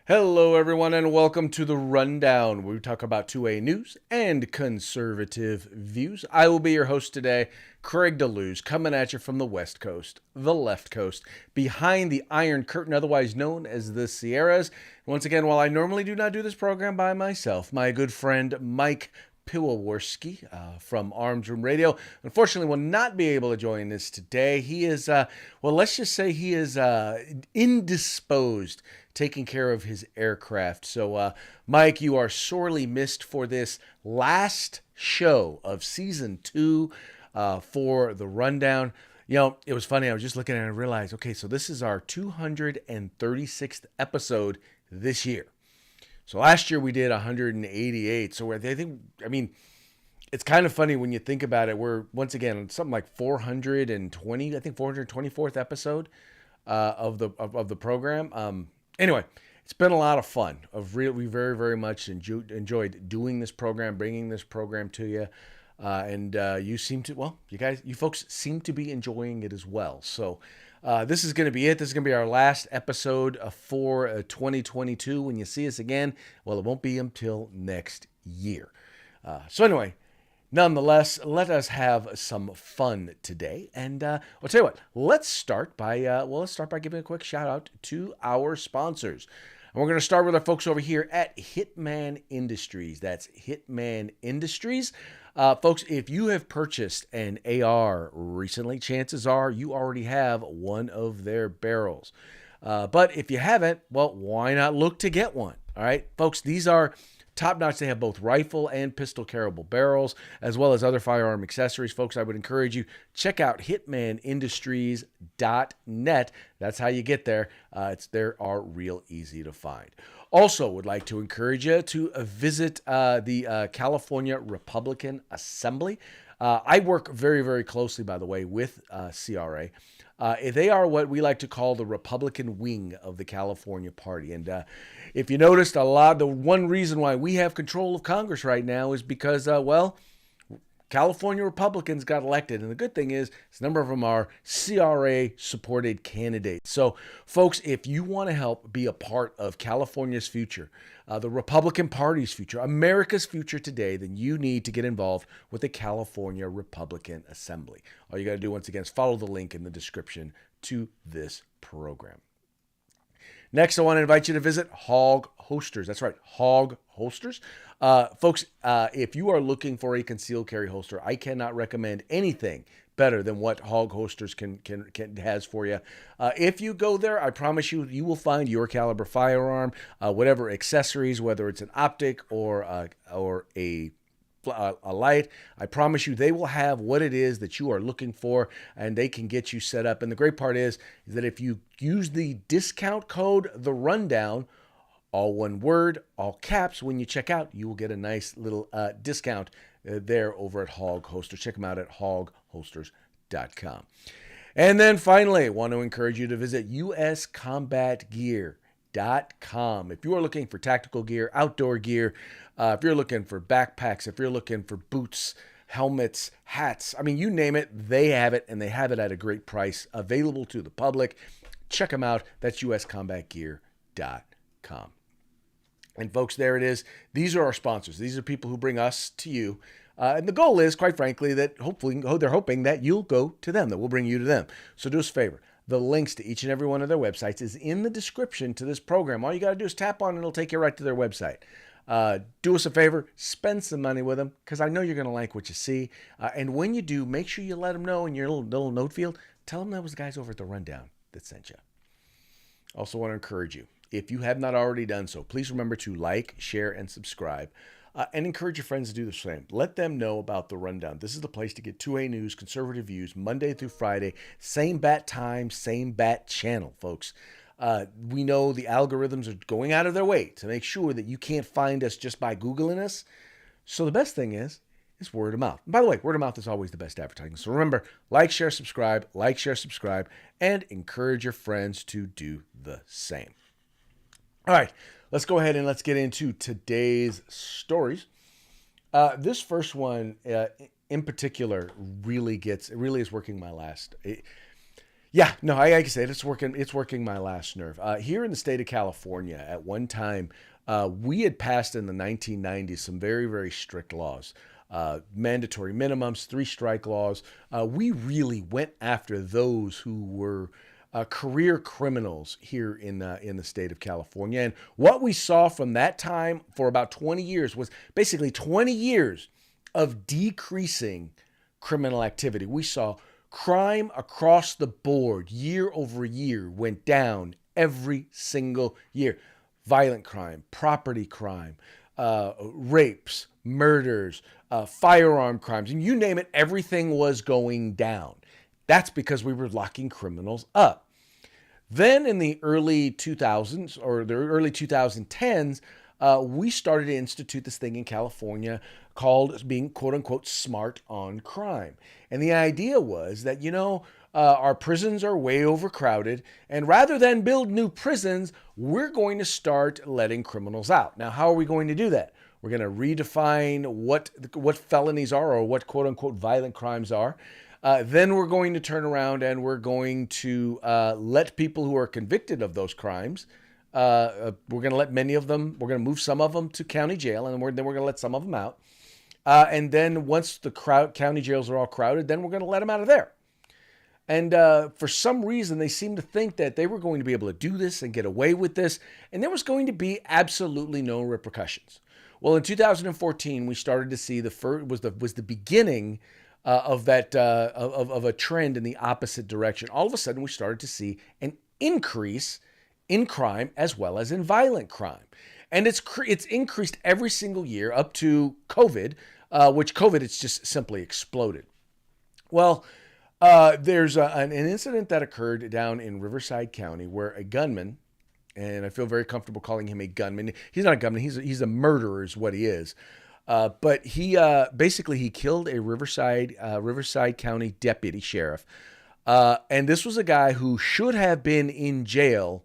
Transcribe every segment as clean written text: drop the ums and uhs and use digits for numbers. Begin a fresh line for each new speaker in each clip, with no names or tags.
Hello, everyone, and welcome to the Rundown, where we talk about 2A news and conservative views. I will be your host today, Craig DeLuz, coming at you from the West Coast, the left coast, behind the Iron Curtain, otherwise known as the Sierras. Once again, while I normally do not do this program by myself, my good friend Mike Piwowarski from Arms Room Radio, unfortunately, will not be able to join us today. He is, let's just say he is indisposed, taking care of his aircraft. So, Mike, you are sorely missed for this last show of season 2 for the Rundown. You know, it was funny. I was just looking at it and realized, okay, so this is our 236th episode this year. So last year we did 188. So it's kind of funny when you think about it. We're once again something like 420, I think 424th episode of the program. Anyway, it's been a lot of fun. We very, very much enjoyed doing this program, bringing this program to you. And you folks seem to be enjoying it as well. So this is going to be it. This is going to be our last episode for 2022. When you see us again, well, it won't be until next year. So anyway, nonetheless, let us have some fun today. And I'll tell you what, let's start by giving a quick shout out to our sponsors. And we're going to start with our folks over here at Hitman Industries. That's Hitman Industries. Folks, if you have purchased an AR recently, chances are you already have one of their barrels. But if you haven't, well, why not look to get one? All right, folks, these are top notch. They have both rifle and pistol carryable barrels, as well as other firearm accessories. Folks, I would encourage you, check out hitmanindustries.net. That's how you get there. They are real easy to find. Also, would like to encourage you to visit the California Republican Assembly. I work very, very closely, by the way, with CRA. They are what we like to call the Republican wing of the California Party. And if you noticed, the one reason why we have control of Congress right now is because, California Republicans got elected. And the good thing is, a number of them are CRA-supported candidates. So, folks, if you want to help be a part of California's future, the Republican Party's future, America's future today, then you need to get involved with the California Republican Assembly. All you got to do, once again, is follow the link in the description to this program. Next, I want to invite you to visit Hog Holsters. That's right, Hog Holsters. Folks, if you are looking for a concealed carry holster, I cannot recommend anything better than what Hog Holsters has for you. If you go there, I promise you, you will find your caliber firearm, whatever accessories, whether it's an optic or a light. I promise you they will have what it is that you are looking for, and they can get you set up. And the great part is that if you use the discount code, The Rundown, all one word, all caps, when you check out, you will get a nice little discount there over at Hog Holsters. Check them out at hogholsters.com. And then finally, I want to encourage you to visit uscombatgear.com. If you are looking for tactical gear, outdoor gear, if you're looking for backpacks, if you're looking for boots, helmets, hats, I mean, you name it, they have it, and they have it at a great price, available to the public. Check them out. That's uscombatgear.com. And folks, there it is. These are our sponsors. These are people who bring us to you. And the goal is, quite frankly, that they're hoping that you'll go to them, that we'll bring you to them. So do us a favor. The links to each and every one of their websites is in the description to this program. All you got to do is tap on it, and it'll take you right to their website. Do us a favor, spend some money with them, because I know you're going to like what you see. And when you do, make sure you let them know in your little note field. Tell them that was the guys over at the Rundown that sent you. Also want to encourage you, if you have not already done so, please remember to like, share, and subscribe. And encourage your friends to do the same. Let them know about the Rundown. This is the place to get 2A news, conservative views, Monday through Friday. Same bat time, same bat channel, folks. We know the algorithms are going out of their way to make sure that you can't find us just by Googling us. So the best thing is word of mouth. And by the way, word of mouth is always the best advertising. So remember, like, share, subscribe, and encourage your friends to do the same. All right, let's go ahead and let's get into today's stories. This first one in particular really is working my last. Yeah, no, like I said, it's working. It's working my last nerve. Here in the state of California, at one time, we had passed in the 1990s some very, very strict laws, mandatory minimums, three strike laws. We really went after those who were career criminals here in the state of California. And what we saw from that time for about 20 years was basically 20 years of decreasing criminal activity. We saw crime across the board, year over year, went down every single year. Violent crime, property crime, rapes, murders, firearm crimes, and you name it, everything was going down. That's because we were locking criminals up. Then in the early 2000s or the early 2010s, we started to institute this thing in California called being quote unquote smart on crime. And the idea was that, our prisons are way overcrowded, and rather than build new prisons, we're going to start letting criminals out. Now, how are we going to do that? We're going to redefine what felonies are, or what quote unquote violent crimes are. Then we're going to turn around and we're going to let people who are convicted of those crimes, we're going to let many of them, we're going to move some of them to county jail, and then we're going to let some of them out. And then once the county jails are all crowded, then we're going to let them out of there. And for some reason, they seemed to think that they were going to be able to do this and get away with this, and there was going to be absolutely no repercussions. Well, in 2014, we started to see was the beginning of that of a trend in the opposite direction. All of a sudden, we started to see an increase in crime as well as in violent crime, and it's increased every single year up to COVID, which it's just simply exploded. Well, there's an incident that occurred down in Riverside County where a gunman, and I feel very comfortable calling him a gunman. He's not a gunman. He's a murderer is what he is. But he basically he killed a Riverside County deputy sheriff. And this was a guy who should have been in jail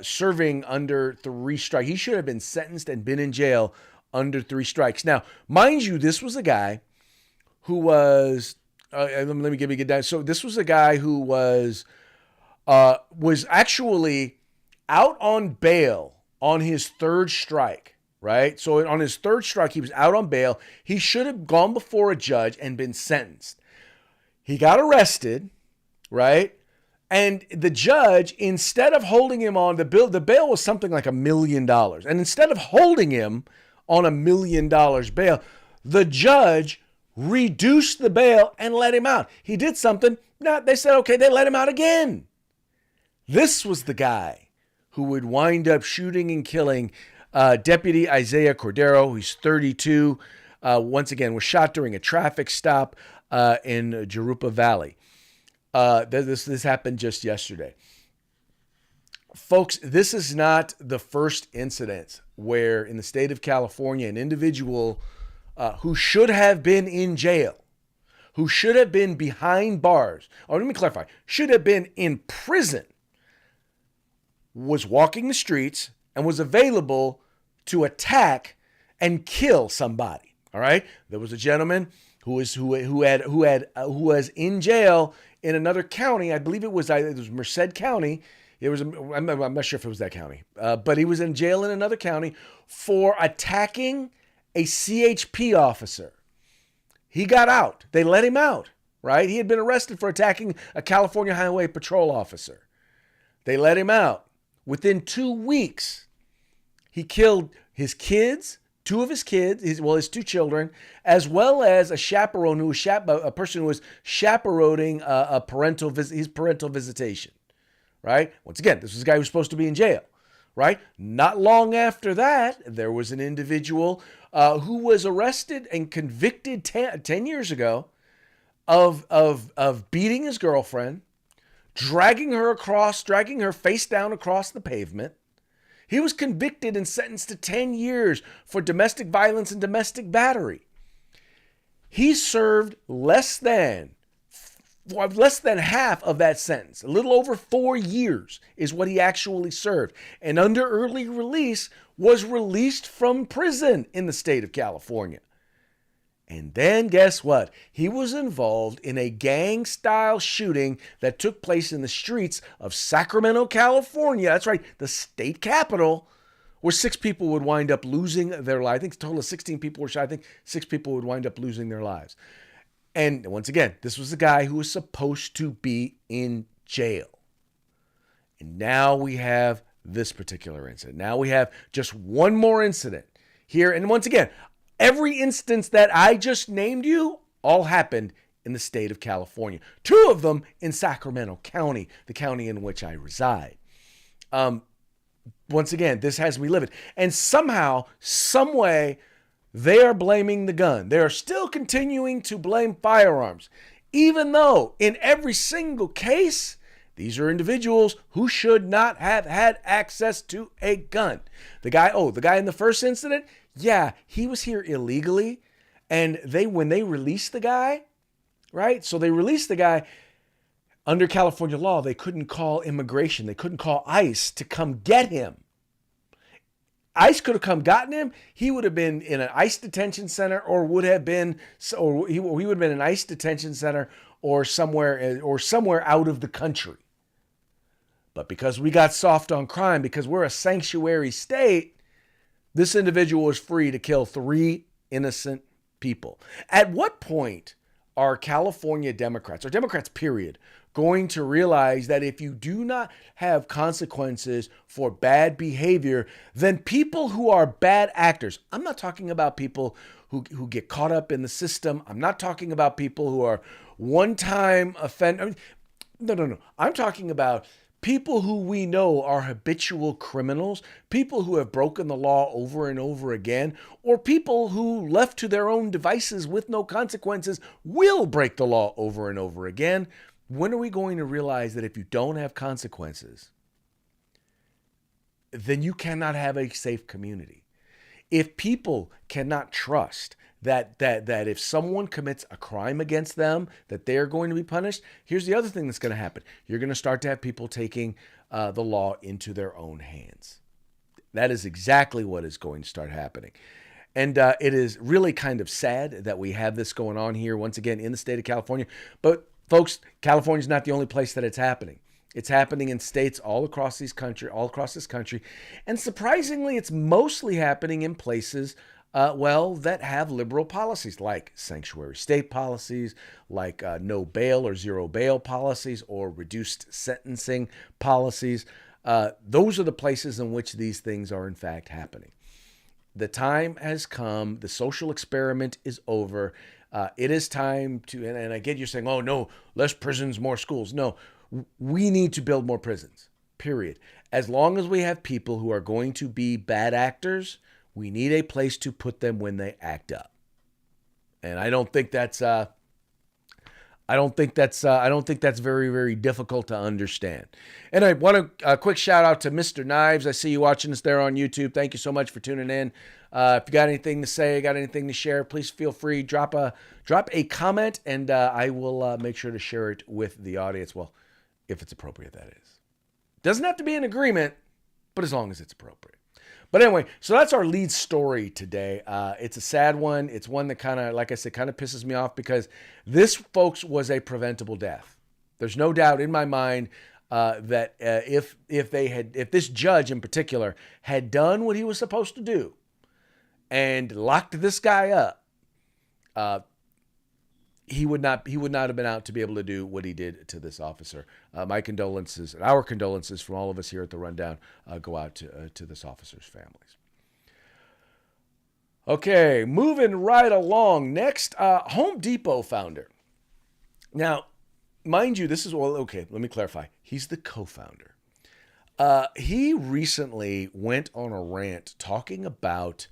serving under 3 strikes. He should have been sentenced and been in jail under 3 strikes. Now, mind you, this was a guy who was let me get down. So this was a guy who was actually out on bail on his 3rd strike, right? So on his 3rd strike, he was out on bail. He should have gone before a judge and been sentenced. He got arrested, right? And the judge, instead of holding him on the bail was something like $1 million. And instead of holding him on $1 million bail, the judge reduced the bail and let him out. He did something. No, they said, okay, they let him out again. This was the guy who would wind up shooting and killing Deputy Isaiah Cordero, who's 32. Once again, was shot during a traffic stop in Jurupa Valley. This happened just yesterday. Folks, this is not the first incident where in the state of California, an individual who should have been in jail, who should have been behind bars, or let me clarify, should have been in prison, was walking the streets and was available to attack and kill somebody. All right, there was a gentleman who was in jail in another county. I believe it was Merced County. I'm not sure if it was that county, but he was in jail in another county for attacking a CHP officer. He got out. They let him out, right? He had been arrested for attacking a California Highway Patrol officer. They let him out. Within 2 weeks, he killed his kids, 2 of his kids, his 2 children, as well as a chaperone a person who was chaperoning his parental visitation, right? Once again, this was a guy who was supposed to be in jail, right? Not long after that, there was an individual who was arrested and convicted 10 years ago of beating his girlfriend, dragging her face down across the pavement. He was convicted and sentenced to 10 years for domestic violence and domestic battery. He served less than half of that sentence. A little over 4 years is what he actually served. And under early release, was released from prison in the state of California. And then guess what? He was involved in a gang-style shooting that took place in the streets of Sacramento, California. That's right, the state capital, where 6 people would wind up losing their lives. I think a total of 16 people were shot. I think 6 people would wind up losing their lives. And once again, this was a guy who was supposed to be in jail. And now we have this particular incident. Now we have just one more incident here. And once again, every instance that I just named you all happened in the state of California. 2 of them in Sacramento County, the county in which I reside. Once again, this has me livid. And somehow, some way, they are blaming the gun. They are still continuing to blame firearms, even though in every single case, these are individuals who should not have had access to a gun. The guy in the first incident, yeah, he was here illegally. And when they released the guy, right? So they released the guy. Under California law, they couldn't call immigration. They couldn't call ICE to come get him. ICE could have come gotten him. He would have been in an ICE detention center, or he would have been in an ICE detention center, or somewhere out of the country. But because we got soft on crime, because we're a sanctuary state, this individual was free to kill 3 innocent people. At what point are California Democrats, or Democrats period, going to realize that if you do not have consequences for bad behavior, then people who are bad actors, I'm not talking about people who get caught up in the system. I'm not talking about people who are one-time offenders. No. I'm talking about people who we know are habitual criminals, people who have broken the law over and over again, or people who, left to their own devices with no consequences, will break the law over and over again. When are we going to realize that if you don't have consequences, then you cannot have a safe community? If people cannot trust that if someone commits a crime against them, that they're going to be punished, here's the other thing that's going to happen. You're going to start to have people taking the law into their own hands. That is exactly what is going to start happening. And it is really kind of sad that we have this going on here, once again, in the state of California. But folks, California is not the only place that it's happening. It's happening in states all across this country. And surprisingly, it's mostly happening in places, that have liberal policies, like sanctuary state policies, like no bail or zero bail policies, or reduced sentencing policies. Those are the places in which these things are in fact happening. The time has come. The social experiment is over. It is time to, and I get you saying, oh no, less prisons, more schools. No, we need to build more prisons, period. As long as we have people who are going to be bad actors, we need a place to put them when they act up. And I don't think that's very, very difficult to understand. And I want a quick shout out to Mr. Knives. I see you watching us there on YouTube. Thank you so much for tuning in. If you got anything to say, got anything to share, please feel free. Drop a comment, and I will make sure to share it with the audience. Well, if it's appropriate, that is. Doesn't have to be an agreement, but as long as it's appropriate. But anyway, so that's our lead story today. It's a sad one. It's one that kind of, like I said, kind of pisses me off, because this, folks, was a preventable death. There's no doubt in my mind that if this judge in particular had done what he was supposed to do and locked this guy up, he would not have been out to be able to do what he did to this officer. My condolences, and our condolences from all of us here at the Rundown, go out to this officer's families. Okay, moving right along. Next, Home Depot founder. Now, mind you, let me clarify. He's the co-founder. He recently went on a rant talking about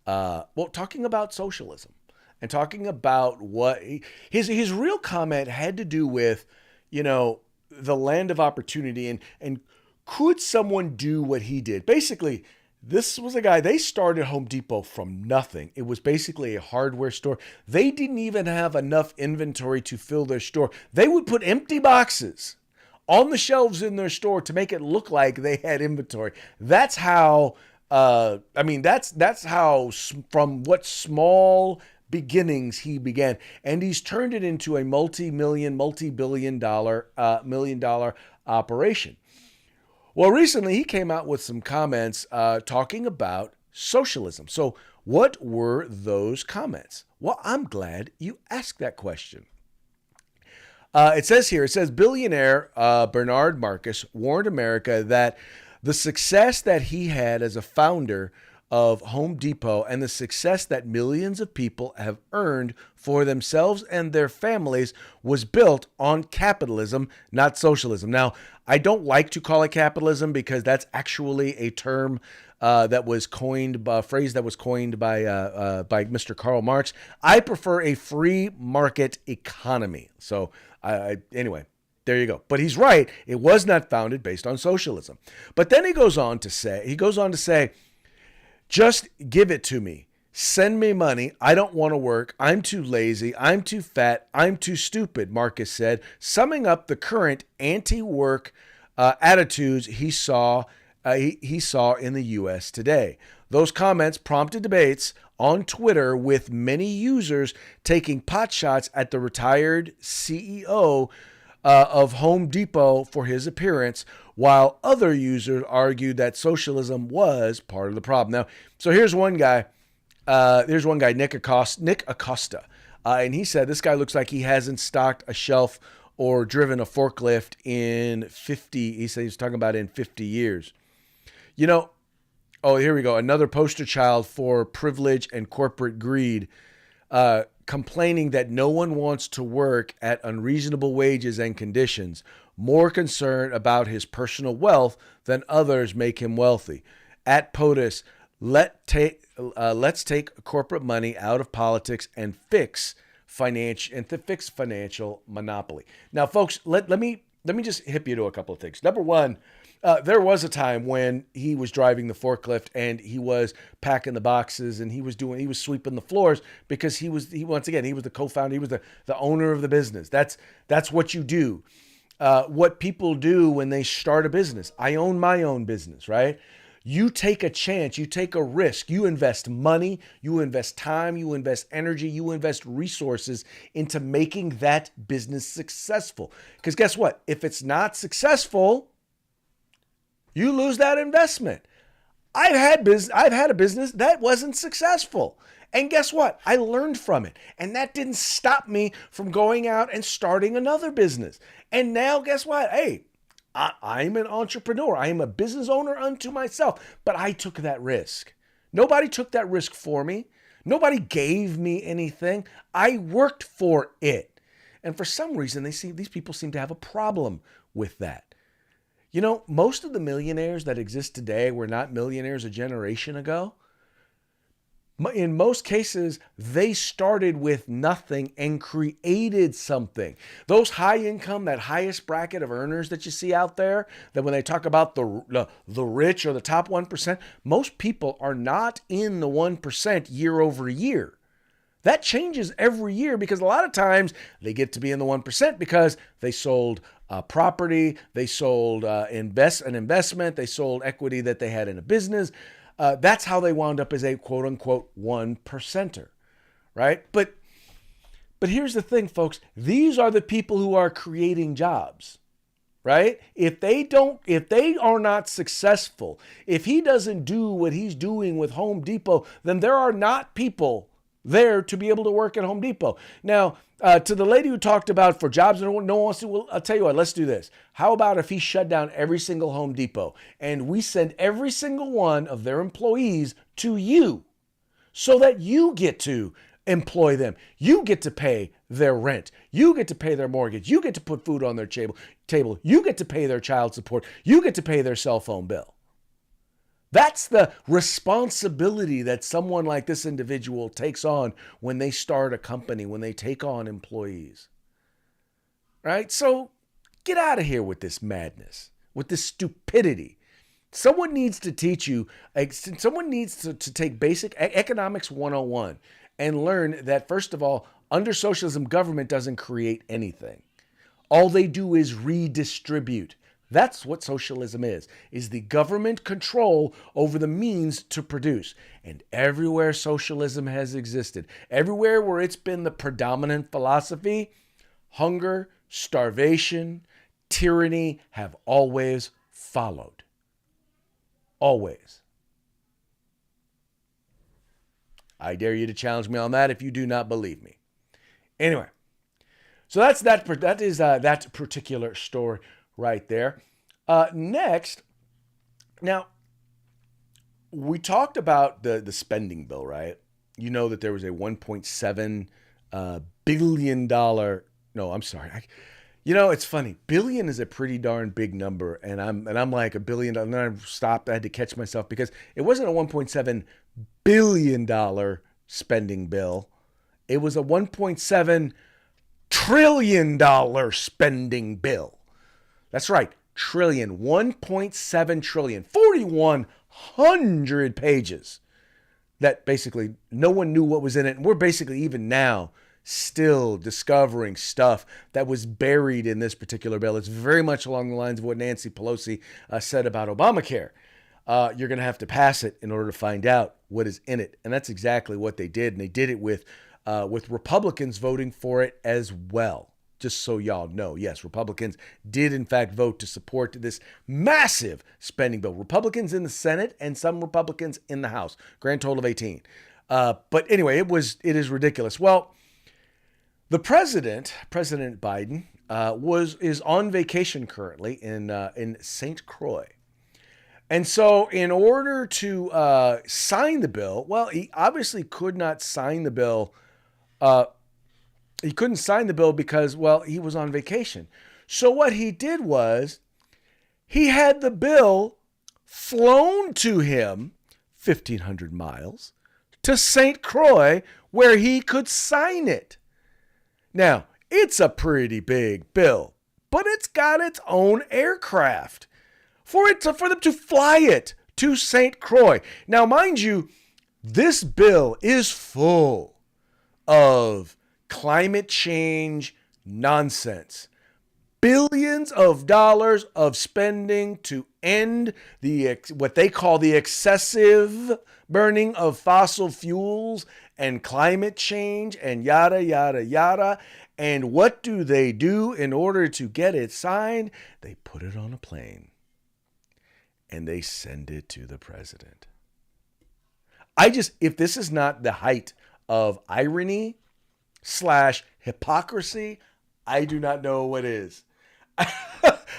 socialism. And talking about what his real comment had to do with, the land of opportunity, and could someone do what he did? Basically, this was a guy, they started Home Depot from nothing. It was basically a hardware store. They didn't even have enough inventory to fill their store. They would put empty boxes on the shelves in their store to make it look like they had inventory. That's how, that's how, from what small beginnings he began, and he's turned it into a multi-billion dollar operation. Well, recently he came out with some comments talking about socialism. So what were those comments? Well, I'm glad you asked that question. It says billionaire Bernard Marcus warned America that the success that he had as a founder of Home Depot and the success that millions of people have earned for themselves and their families was built on capitalism, not socialism. Now, I don't like to call it capitalism because that's actually a term that was coined, a phrase that was coined by Mr. Karl Marx. I prefer a free market economy. So anyway, there you go. But he's right. It was not founded based on socialism. But then he goes on to say, just give it to me. Send me money. I don't want to work. I'm too lazy. I'm too fat. I'm too stupid, Marcus said, summing up the current anti-work attitudes he saw in the U.S. today. Those comments prompted debates on Twitter, with many users taking potshots at the retired CEO of Home Depot for his appearance, while other users argued that socialism was part of the problem. Now, so here's one guy, Nick Acosta, and he said this guy looks like he hasn't stocked a shelf or driven a forklift in 50. He said he's talking about in 50 years. You know, oh, here we go. Another poster child for privilege and corporate greed, complaining that no one wants to work at unreasonable wages and conditions, more concerned about his personal wealth than others make him wealthy. At POTUS, let's take corporate money out of politics and fix financial monopoly. Now, folks, let me just hip you to a couple of things. Number one, there was a time when he was driving the forklift and he was packing the boxes and he was sweeping the floors because he was the co-founder. He was the owner of the business. That's what you do. What people do when they start a business. I own my own business, right? You take a chance, you take a risk, you invest money, you invest time, you invest energy, you invest resources into making that business successful. Because guess what? If it's not successful, you lose that investment. I've had a business that wasn't successful. And guess what? I learned from it. And that didn't stop me from going out and starting another business. And now guess what? Hey, I'm an entrepreneur. I am a business owner unto myself. But I took that risk. Nobody took that risk for me. Nobody gave me anything. I worked for it. And for some reason, these people seem to have a problem with that. You know, most of the millionaires that exist today were not millionaires a generation ago. In most cases, they started with nothing and created something. Those high income, that highest bracket of earners that you see out there, that when they talk about the rich or the top 1%, most people are not in the 1% year over year. That changes every year because a lot of times they get to be in the 1% because they sold property, they sold an investment, they sold equity that they had in a business. That's how they wound up as a quote unquote 1%er, right? But here's the thing, folks. These are the people who are creating jobs, right? If they are not successful, if he doesn't do what he's doing with Home Depot, then there are not people there to be able to work at Home Depot. Now, to the lady who talked about for jobs no one wants to, well, I'll tell you what, let's do this. How about if he shut down every single Home Depot and we send every single one of their employees to you so that you get to employ them. You get to pay their rent. You get to pay their mortgage. You get to put food on their table. You get to pay their child support. You get to pay their cell phone bill. That's the responsibility that someone like this individual takes on when they start a company, when they take on employees. Right? So get out of here with this madness, with this stupidity. Someone needs to teach you, someone needs to take basic economics 101 and learn that, first of all, under socialism, government doesn't create anything. All they do is redistribute. That's what socialism is the government control over the means to produce. And everywhere socialism has existed, everywhere where it's been the predominant philosophy, hunger, starvation, tyranny have always followed. Always. I dare you to challenge me on that if you do not believe me. Anyway, so that is that particular story right there. Next, now we talked about the spending bill, right? You know that there was a $1.7 billion dollar. No, I'm sorry. It's funny. Billion is a pretty darn big number, and I'm like $1 billion. And then I stopped. I had to catch myself because it wasn't a $1.7 billion dollar spending bill. It was a $1.7 trillion dollar spending bill. That's right. Trillion. 1.7 trillion. 4,100 pages that basically no one knew what was in it. And we're basically even now still discovering stuff that was buried in this particular bill. It's very much along the lines of what Nancy Pelosi said about Obamacare. You're going to have to pass it in order to find out what is in it. And that's exactly what they did. And they did it with Republicans voting for it as well. Just so y'all know, yes, Republicans did in fact vote to support this massive spending bill. Republicans in the Senate and some Republicans in the House. Grand total of 18. But anyway, it is ridiculous. Well, the President Biden, is on vacation currently in St. Croix. And so in order to sign the bill, well, he obviously could not sign the bill. He couldn't sign the bill because, well, he was on vacation. So what he did was he had the bill flown to him 1,500 miles to St. Croix where he could sign it. Now, it's a pretty big bill, but it's got its own aircraft for them to fly it to St. Croix. Now, mind you, this bill is full of climate change nonsense. Billions of dollars of spending to end what they call the excessive burning of fossil fuels and climate change and yada, yada, yada. And what do they do in order to get it signed? They put it on a plane and they send it to the president. If this is not the height of irony / hypocrisy, I do not know what is.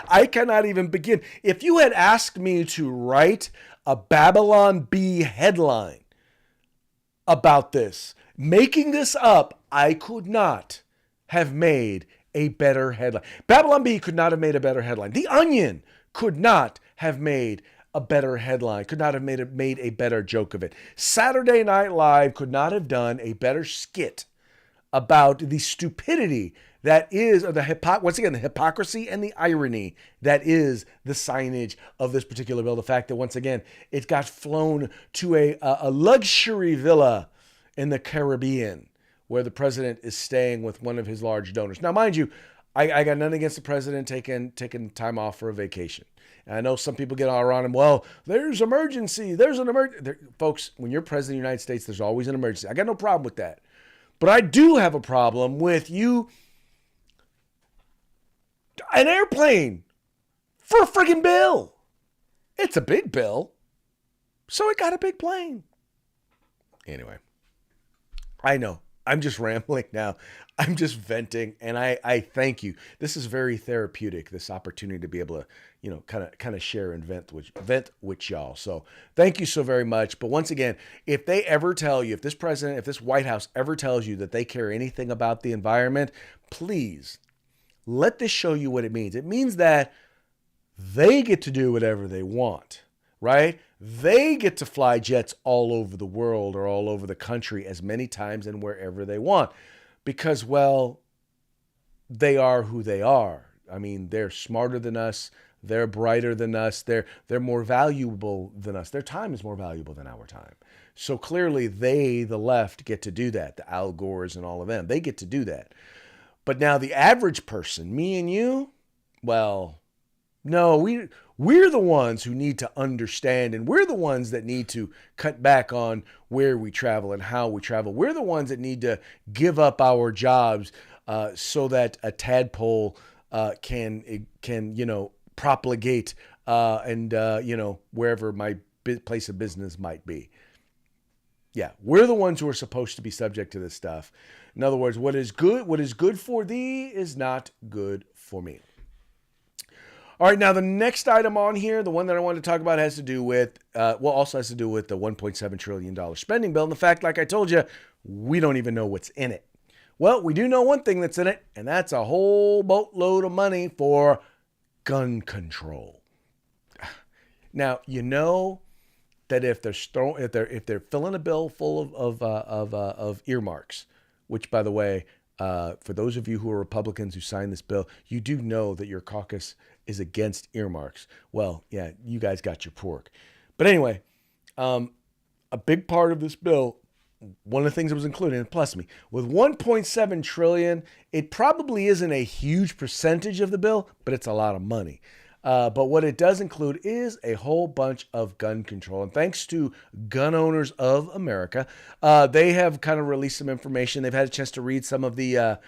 I cannot even begin. If you had asked me to write a Babylon Bee headline about this, making this up, I could not have made a better headline. Babylon Bee could not have made a better headline. The Onion could not have made a better headline, could not have made a better joke of it. Saturday Night Live could not have done a better skit about the stupidity that is, or the hypocrisy and the irony that is the signage of this particular bill. The fact that, once again, it got flown to a luxury villa in the Caribbean where the president is staying with one of his large donors. Now, mind you, I got nothing against the president taking time off for a vacation. And I know some people get all around him. Well, there's emergency. There's an emergency. Folks, when you're president of the United States, there's always an emergency. I got no problem with that. But I do have a problem with you, an airplane for a friggin' bill. It's a big bill, so it got a big plane. Anyway, I know. I'm just rambling now. I'm just venting, and I thank you. This is very therapeutic, this opportunity to be able to, kind of share and vent with y'all. So thank you so very much. But once again, if they ever tell you, if this White House ever tells you that they care anything about the environment, please let this show you what it means. It means that they get to do whatever they want, right? They get to fly jets all over the world or all over the country as many times and wherever they want because, well, they are who they are. I mean, they're smarter than us. They're brighter than us. They're more valuable than us. Their time is more valuable than our time. So clearly they, the left, get to do that. The Al Gores and all of them, they get to do that. But now the average person, me and you, well, No, we're the ones who need to understand, and we're the ones that need to cut back on where we travel and how we travel. We're the ones that need to give up our jobs so that a tadpole can propagate and wherever my place of business might be. Yeah, we're the ones who are supposed to be subject to this stuff. In other words, what is good for thee is not good for me. All right, now the next item on here, the one that I wanted to talk about, has to do with, also has to do with the $1.7 trillion spending bill. And the fact, like I told you, we don't even know what's in it. Well, we do know one thing that's in it, and that's a whole boatload of money for gun control. Now, you know that if they're filling a bill full of earmarks, which, by the way, for those of you who are Republicans who signed this bill, you do know that your caucus is against earmarks. Well, yeah, you guys got your pork. But anyway, a big part of this bill, one of the things that was included, and plus me, with $1.7 trillion, it probably isn't a huge percentage of the bill, but it's a lot of money. But what it does include is a whole bunch of gun control. And thanks to Gun Owners of America, they have kind of released some information. They've had a chance to read some of the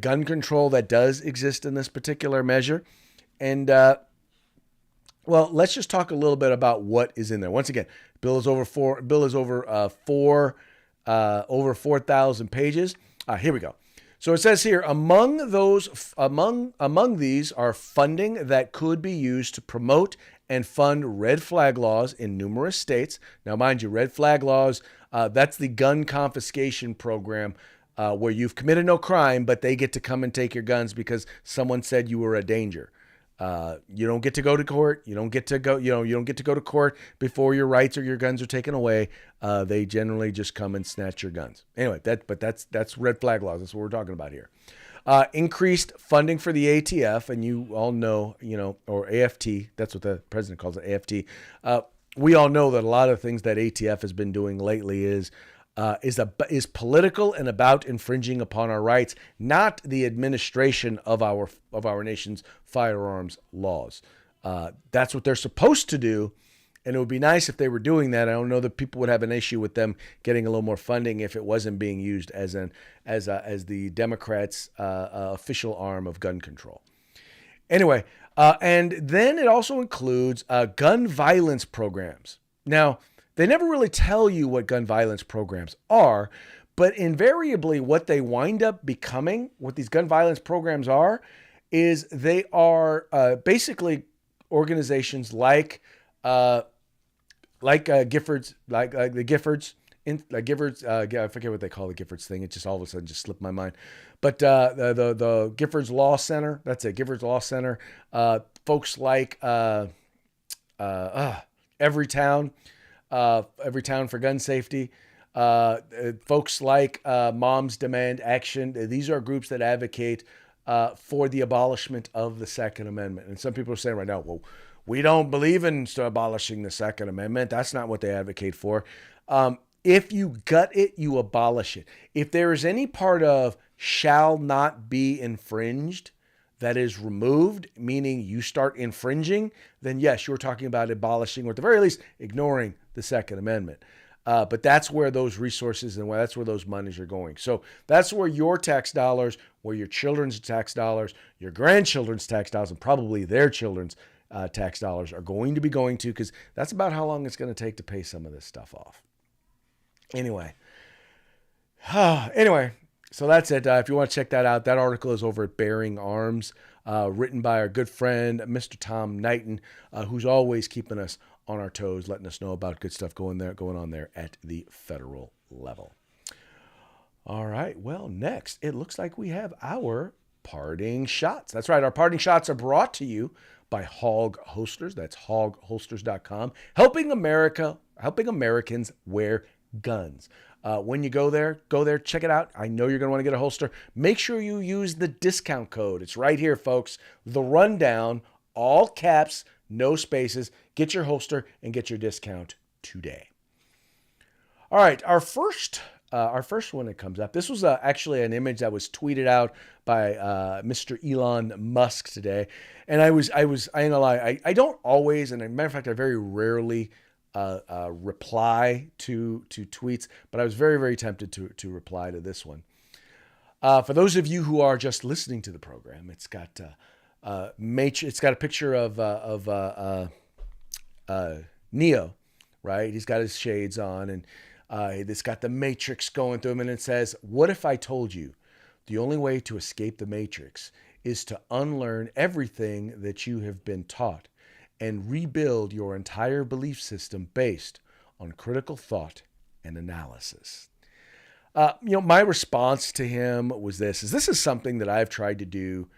gun control that does exist in this particular measure. And, let's just talk a little bit about what is in there. Once again, bill is over 4,000 pages. Here we go. So it says here, among these are funding that could be used to promote and fund red flag laws in numerous states. Now, mind you, red flag laws, that's the gun confiscation program where you've committed no crime, but they get to come and take your guns because someone said you were a danger. You don't get to go to court. You don't get to go to court before your rights or your guns are taken away. They generally just come and snatch your guns. Anyway, that's red flag laws. That's what we're talking about here. Increased funding for the ATF, and you all know, or AFT. That's what the president calls it, AFT. We all know that a lot of things that ATF has been doing lately is political and about infringing upon our rights, not the administration of our nation's firearms laws. That's what they're supposed to do, and it would be nice if they were doing that. I don't know that people would have an issue with them getting a little more funding if it wasn't being used as the Democrats' official arm of gun control. Anyway, and then it also includes gun violence programs. Now, they never really tell you what gun violence programs are, but invariably what they wind up becoming, what these gun violence programs are, is they are basically organizations like Giffords, like the Giffords. I forget what they call the Giffords thing. It just all of a sudden just slipped my mind. But the Giffords Law Center, that's it, Giffords Law Center. Folks like Every Town for Gun Safety. Folks like Moms Demand Action. These are groups that advocate for the abolishment of the Second Amendment. And some people are saying right now, well, we don't believe in abolishing the Second Amendment. That's not what they advocate for. If you gut it, you abolish it. If there is any part of shall not be infringed that is removed, meaning you start infringing, then yes, you're talking about abolishing, or at the very least, ignoring the Second Amendment. But that's where those resources and that's where those monies are going. So that's where your tax dollars, where your children's tax dollars, your grandchildren's tax dollars, and probably their children's tax dollars are going to be going to, because that's about how long it's going to take to pay some of this stuff off. Anyway, so that's it. If you want to check that out, that article is over at Bearing Arms, written by our good friend, Mr. Tom Knighton, who's always keeping us on our toes, letting us know about good stuff going on there at the federal level. All right. Well, next, it looks like we have our parting shots. That's right. Our parting shots are brought to you by Hog Holsters. That's hogholsters.com, helping Americans wear guns. When you go there, check it out. I know you're going to want to get a holster. Make sure you use the discount code. It's right here, folks. The Rundown, all caps, no spaces. Get your holster and get your discount today. All right, our first our first one that comes up. This was actually an image that was tweeted out by Mr. Elon Musk today, and I ain't gonna lie, I don't always, and as a matter of fact, I very rarely reply to tweets, but I was very, very tempted to reply to this one. For those of you who are just listening to the program, it's got it's got a picture of Neo, right? He's got his shades on, and it's got the Matrix going through him, and it says, "What if I told you the only way to escape the Matrix is to unlearn everything that you have been taught and rebuild your entire belief system based on critical thought and analysis?" My response to him was this is something that I've tried to do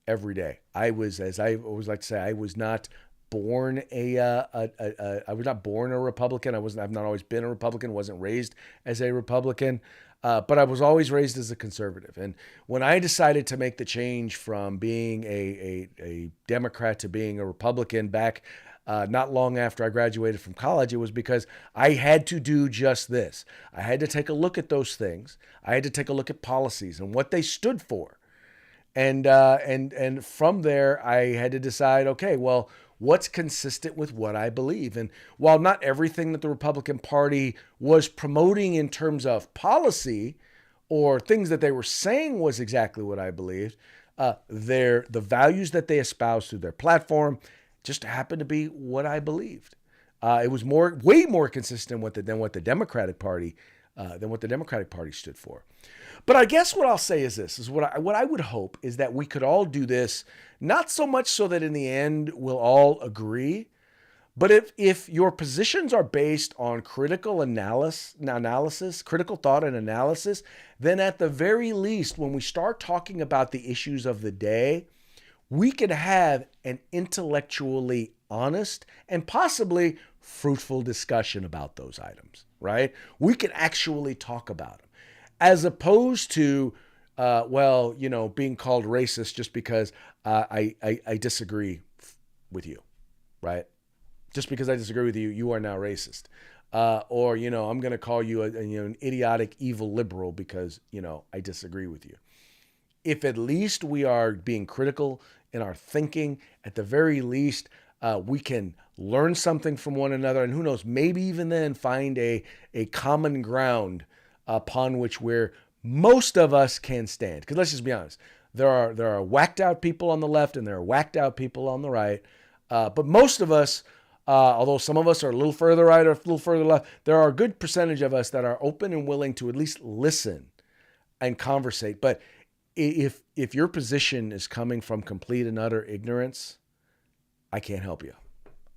every day. As I always like to say, I was not born I was not born a Republican. I've not always been a Republican, wasn't raised as a Republican, but I was always raised as a conservative. And when I decided to make the change from being a Democrat to being a Republican back not long after I graduated from college, it was because I had to do just this. I had to take a look at those things. I had to take a look at policies and what they stood for. And from there, I had to decide, okay, well, what's consistent with what I believe? And while not everything that the Republican Party was promoting in terms of policy or things that they were saying was exactly what I believed, the values that they espoused through their platform just happened to be what I believed. It was way more consistent than what the Democratic Party stood for. But I guess what I'll say is this: is what I would hope is that we could all do this, not so much so that in the end we'll all agree, but if your positions are based on critical analysis, critical thought and analysis, then at the very least, when we start talking about the issues of the day, we can have an intellectually honest and possibly fruitful discussion about those items, right? We can actually talk about them, as opposed to, being called racist just because I disagree with you, right? Just because I disagree with you, you are now racist. Or I'm going to call you an idiotic, evil liberal because, I disagree with you. If at least we are being critical in our thinking, at the very least, we can learn something from one another. And who knows, maybe even then find a common ground upon which most of us can stand. Because let's just be honest, there are whacked out people on the left and there are whacked out people on the right. But most of us, although some of us are a little further right or a little further left, there are a good percentage of us that are open and willing to at least listen and conversate. But if your position is coming from complete and utter ignorance, I can't help you.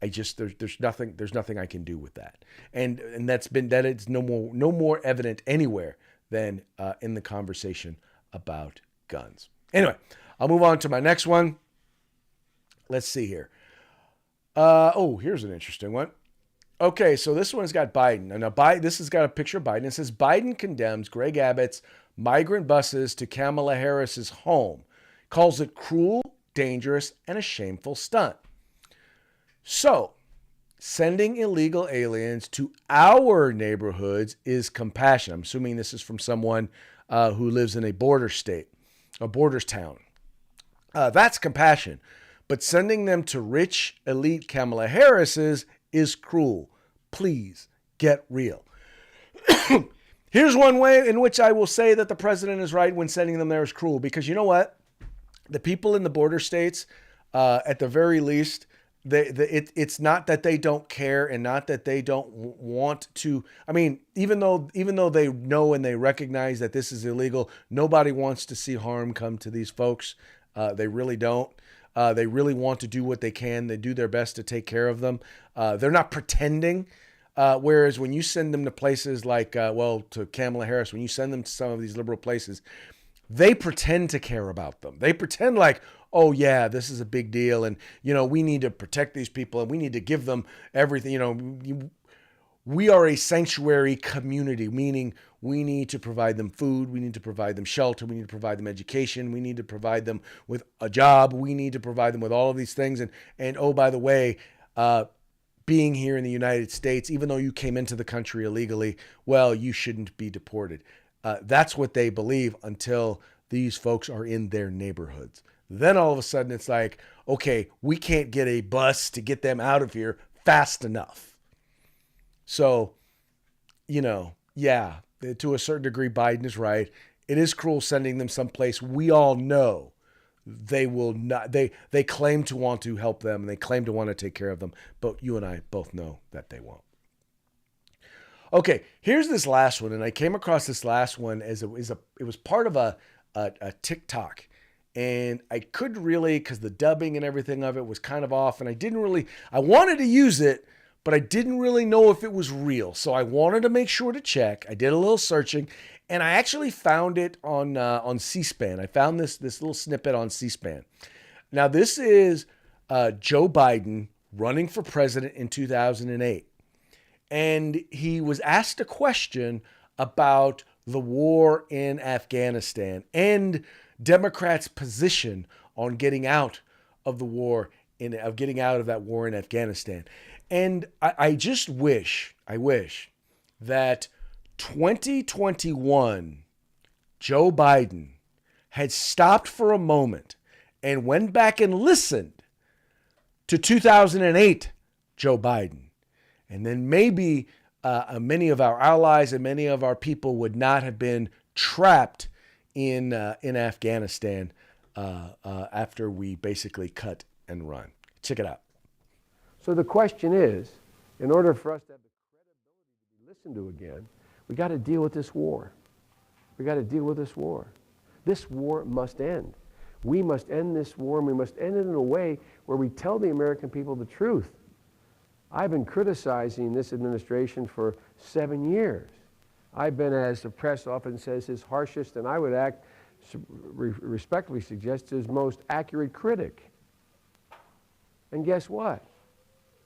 There's nothing I can do with that. And that it's no more evident anywhere than in the conversation about guns. Anyway, I'll move on to my next one. Let's see here. Here's an interesting one. Okay, so this one's got Biden. Now, this has got a picture of Biden. It says, Biden condemns Greg Abbott's migrant buses to Kamala Harris's home, calls it cruel, dangerous, and a shameful stunt. So, sending illegal aliens to our neighborhoods is compassion. I'm assuming this is from someone who lives in a border state, a borders town. That's compassion. But sending them to rich, elite Kamala Harris's is cruel. Please get real. Here's one way in which I will say that the president is right when sending them there is cruel. Because you know what? The people in the border states, at the very least, it's not that they don't care and not that they don't want to. I mean, even though they know and they recognize that this is illegal, nobody wants to see harm come to these folks. They really don't. They really want to do what they can. They do their best to take care of them. They're not pretending. Whereas when you send them to places like, to Kamala Harris, when you send them to some of these liberal places, they pretend to care about them. They pretend like, oh yeah, this is a big deal. And, we need to protect these people and we need to give them everything. We are a sanctuary community, meaning we need to provide them food. We need to provide them shelter. We need to provide them education. We need to provide them with a job. We need to provide them with all of these things. And oh, by the way, being here in the United States, even though you came into the country illegally, well, you shouldn't be deported. That's what they believe until these folks are in their neighborhoods. Then all of a sudden it's like, okay, we can't get a bus to get them out of here fast enough. So, yeah, to a certain degree, Biden is right. It is cruel sending them someplace we all know they will not. They claim to want to help them and they claim to want to take care of them, but you and I both know that they won't. Okay, here's this last one, and I came across this last one as it was part of a TikTok, and I couldn't really, because the dubbing and everything of it was kind of off, and I wanted to use it, but I didn't really know if it was real, so I wanted to make sure to check. I did a little searching, and I actually found it on C-SPAN. I found this little snippet on C-SPAN. Now, this is Joe Biden running for president in 2008. And he was asked a question about the war in Afghanistan and Democrats' position on getting out of the war, getting out of that war in Afghanistan. And I wish that 2021 Joe Biden had stopped for a moment and went back and listened to 2008 Joe Biden. And then maybe many of our allies and many of our people would not have been trapped in Afghanistan after we basically cut and run. Check it out.
So the question is, in order for us to have the credibility to be listened to again, we got to deal with this war. We got to deal with this war. This war must end. We must end this war, and we must end it in a way where we tell the American people the truth. I've been criticizing this administration for 7 years. I've been, as the press often says, his harshest, and I would respectfully suggest, his most accurate critic. And guess what?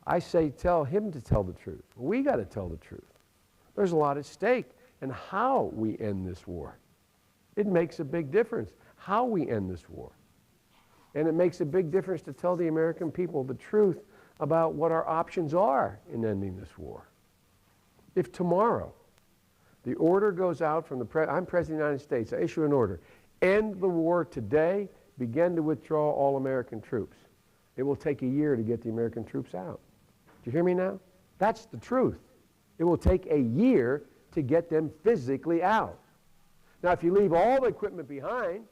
I say tell him to tell the truth. We got to tell the truth. There's a lot at stake in how we end this war. It makes a big difference how we end this war. And it makes a big difference to tell the American people the truth about what our options are in ending this war. If tomorrow the order goes out from I'm President of the United States, I issue an order, end the war today, begin to withdraw all American troops. It will take a year to get the American troops out. Do you hear me now? That's the truth. It will take a year to get them physically out. Now, if you leave all the equipment behind,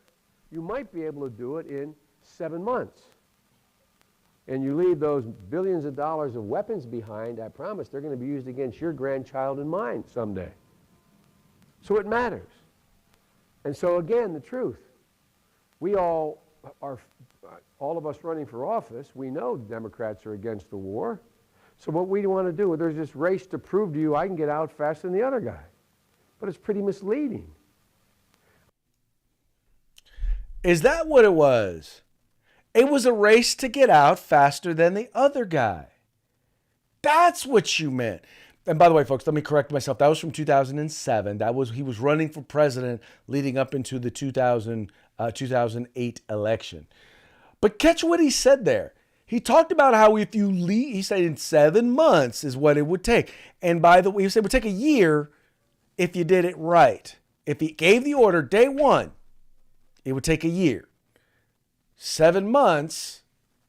you might be able to do it in 7 months. And you leave those billions of dollars of weapons behind, I promise they're going to be used against your grandchild and mine someday. So it matters. And so again, the truth. We all of us running for office, we know Democrats are against the war. So what we want to do, there's this race to prove to you I can get out faster than the other guy. But it's pretty misleading.
Is that what it was? It was a race to get out faster than the other guy. That's what you meant. And by the way, folks, let me correct myself. That was from 2007. He was running for president leading up into the 2008 election. But catch what he said there. He talked about how if you leave, he said in 7 months is what it would take. And by the way, he said it would take a year if you did it right. If he gave the order day one, it would take a year. 7 months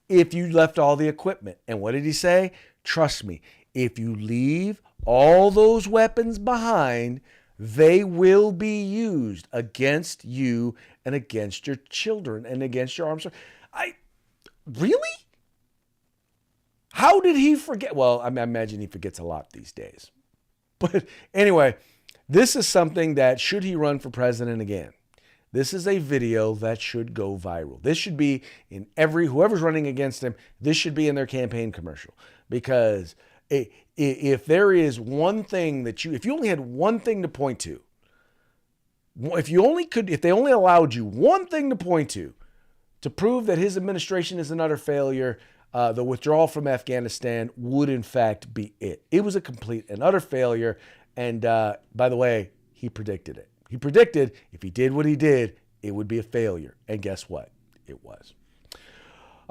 if you left all the equipment. And what did he say? Trust me, if you leave all those weapons behind, they will be used against you and against your children and against your arms. Really? How did he forget? Well, I imagine he forgets a lot these days. But anyway, this is something that, should he run for president again, this is a video that should go viral. This should be in whoever's running against him, this should be in their campaign commercial. Because if there is one thing if you only had one thing to point to, if they only allowed you one thing to point to prove that his administration is an utter failure, the withdrawal from Afghanistan would in fact be it. It was a complete and utter failure. And by the way, he predicted it. He predicted if he did what he did, it would be a failure. And guess what? It was.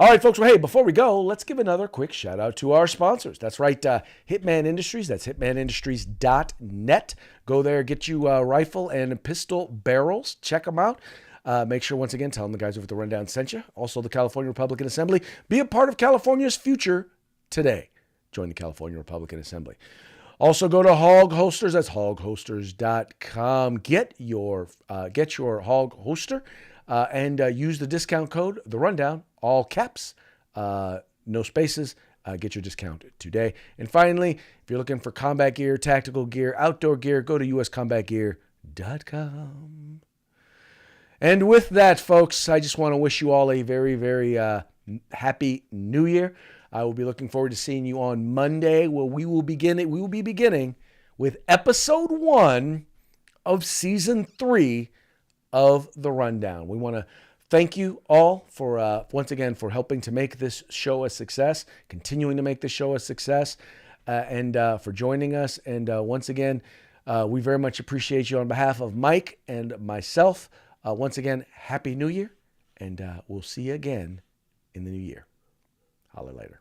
All right, folks. Well, hey, before we go, let's give another quick shout out to our sponsors. That's right, Hitman Industries. That's hitmanindustries.net. Go there, get you rifle and pistol barrels. Check them out. Make sure, once again, tell them the guys over at the Rundown sent you. Also, the California Republican Assembly. Be a part of California's future today. Join the California Republican Assembly. Also, go to Hog Holsters. That's hogholsters.com. Get your Hog Holster and use the discount code, The Rundown, all caps, no spaces. Get your discount today. And finally, if you're looking for combat gear, tactical gear, outdoor gear, go to uscombatgear.com. And with that, folks, I just want to wish you all a very, very happy New Year. I will be looking forward to seeing you on Monday, where we will be beginning with episode 1 of season 3 of The Rundown. We want to thank you all for, once again, for helping to make this show a success, continuing to make this show a success, and for joining us. And once again, we very much appreciate you on behalf of Mike and myself. Once again, Happy New Year, and we'll see you again in the new year. Holler later.